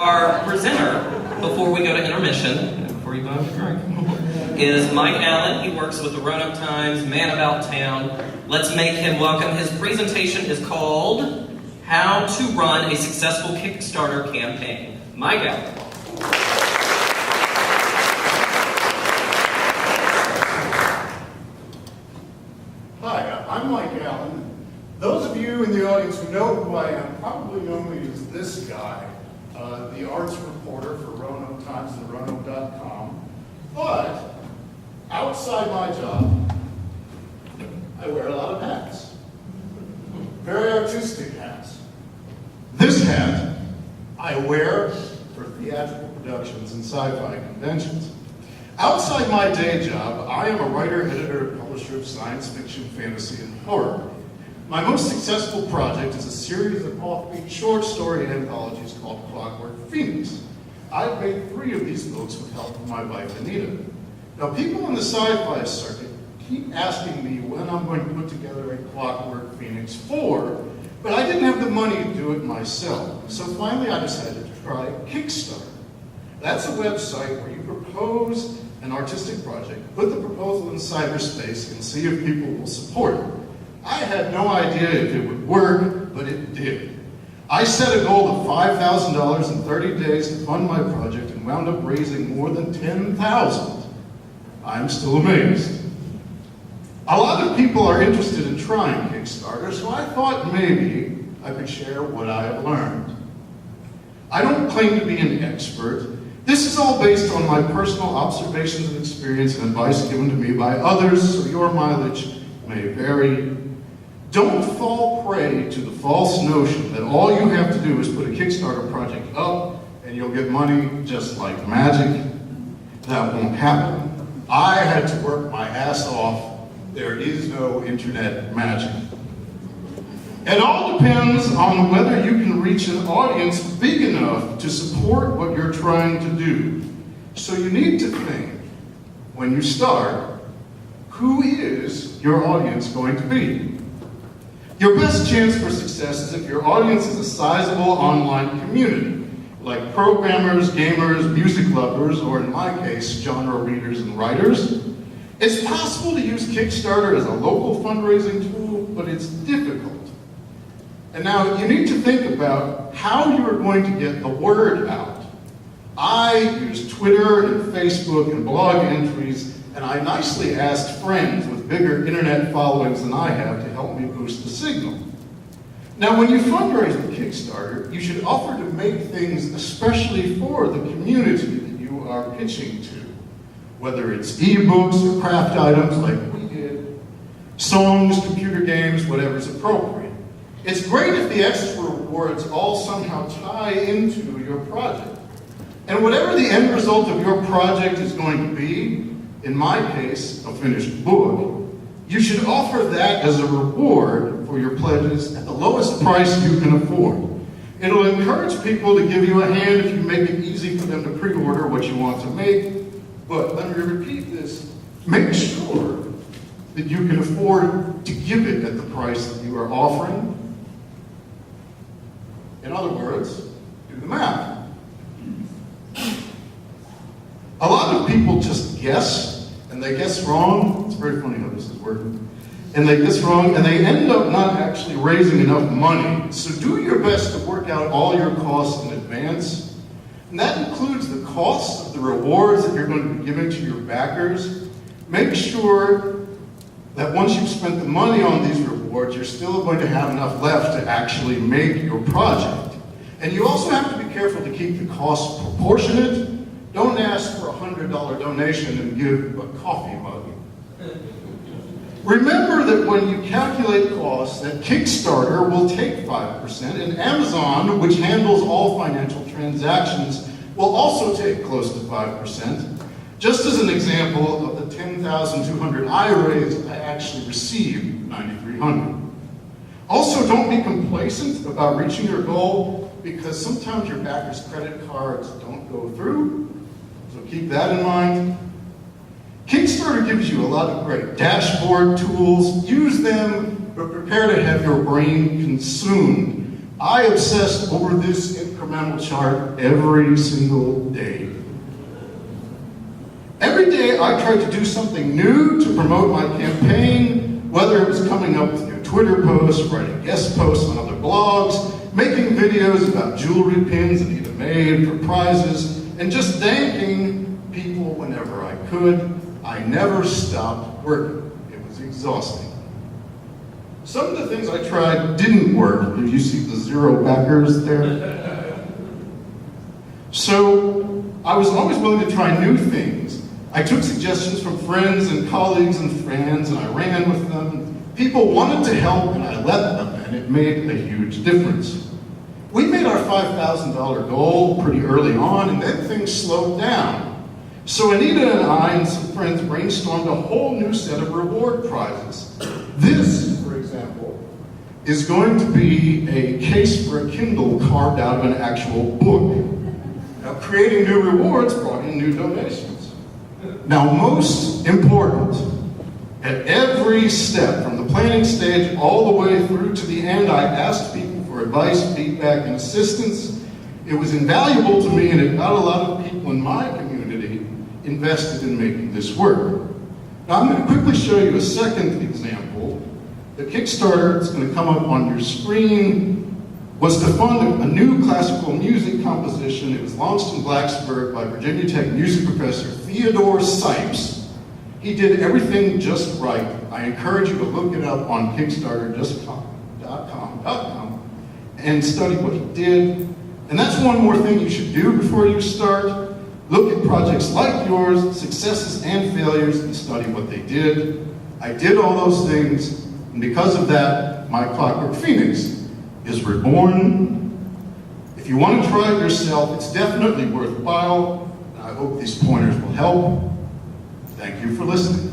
Our presenter, before we go to intermission, before you go to drink, is Mike Allen. He works with the Roanoke Times, Man About Town. Let's make him welcome. His presentation is called How to Run a Successful Kickstarter Campaign. Mike Allen. Hi, I'm Mike Allen. Those of you in the audience who know who I am probably know me as this guy, the arts reporter for Roanoke Times and Roanoke.com. But outside my job, I wear a lot of hats. Very artistic hats. This hat I wear for theatrical productions and sci-fi conventions. Outside my day job, I am a writer, editor, and publisher of science fiction, fantasy, and horror. My most successful project is a series of offbeat short story anthologies called Clockwork Phoenix. I've made 3 of these books with help from my wife, Anita. Now, people in the sci-fi circuit keep asking me when I'm going to put together a Clockwork Phoenix 4, but I didn't have the money to do it myself. So finally, I decided to try Kickstarter. That's a website where you propose an artistic project, put the proposal in cyberspace, and see if people will support it. I had no idea if it would work, but it did. I set a goal of $5,000 in 30 days to fund my project and wound up raising more than $10,000. I'm still amazed. A lot of people are interested in trying Kickstarter, so I thought maybe I could share what I have learned. I don't claim to be an expert. This is all based on my personal observations and experience and advice given to me by others, so your mileage may vary. Don't fall prey to the false notion that all you have to do is put a Kickstarter project up and you'll get money just like magic. That won't happen. I had to work my ass off. There is no internet magic. It all depends on whether you can reach an audience big enough to support what you're trying to do. So you need to think, when you start, who is your audience going to be? Your best chance for success is if your audience is a sizable online community, like programmers, gamers, music lovers, or in my case, genre readers and writers. It's possible to use Kickstarter as a local fundraising tool, but it's difficult. And now you need to think about how you are going to get the word out. I use Twitter and Facebook and blog entries, and I nicely asked friends with bigger internet followings than I have to help me boost the signal. Now, when you fundraise with Kickstarter, you should offer to make things especially for the community that you are pitching to, whether it's ebooks or craft items like we did, songs, computer games, whatever's appropriate. It's great if the extra rewards all somehow tie into your project. And whatever the end result of your project is going to be, in my case, a finished book, you should offer that as a reward for your pledges at the lowest price you can afford. It'll encourage people to give you a hand if you make it easy for them to pre-order what you want to make. But let me repeat this, make sure that you can afford to give it at the price that you are offering. In other words, do the math. A lot of people just guess, and they guess wrong. It's very funny how this is working. And they guess wrong, and they end up not actually raising enough money. So do your best to work out all your costs in advance. And that includes the costs of the rewards that you're going to be giving to your backers. Make sure that once you've spent the money on these rewards, you're still going to have enough left to actually make your project. And you also have to be careful to keep the costs proportionate. Don't ask for a $100 donation and give a coffee mug. Remember that when you calculate costs, that Kickstarter will take 5%, and Amazon, which handles all financial transactions, will also take close to 5%. Just as an example, of the $10,200 I raised, I actually received $9,300. Also, don't be complacent about reaching your goal, because sometimes your backers' credit cards don't go through. So keep that in mind. Kickstarter gives you a lot of great dashboard tools. Use them, but prepare to have your brain consumed. I obsessed over this incremental incremental chart every single day. Every day I tried to do something new to promote my campaign, whether it was coming up with new Twitter posts, writing guest posts on other blogs, making videos about jewelry pins Anita made for prizes, and just thanking people whenever I could. I never stopped working. It was exhausting. Some of the things I tried didn't work. You see the 0 backers there? So I was always willing to try new things. I took suggestions from friends and colleagues and fans, and I ran with them. People wanted to help, and I let them, and it made a huge difference. We made our $5,000 goal pretty early on, and then things slowed down. So Anita and I and some friends brainstormed a whole new set of reward prizes. This, for example, is going to be a case for a Kindle carved out of an actual book. Now, creating new rewards brought in new donations. Now, most important, at every step, from the planning stage all the way through to the end, I asked people for advice, feedback, and assistance. It was invaluable to me, and it got a lot of people in my community invested in making this work. Now, I'm going to quickly show you a second example. The Kickstarter that's going to come up on your screen was to fund a new classical music composition. It was launched in Blacksburg by Virginia Tech music professor Theodore Sipes. He did everything just right. I encourage you to look it up on Kickstarter.com and study what he did. And that's one more thing you should do before you start. Look at projects like yours, successes and failures, and study what they did. I did all those things, and because of that, my Clockwork Phoenix is reborn. If you want to try it yourself, it's definitely worthwhile. I hope these pointers will help. Thank you for listening.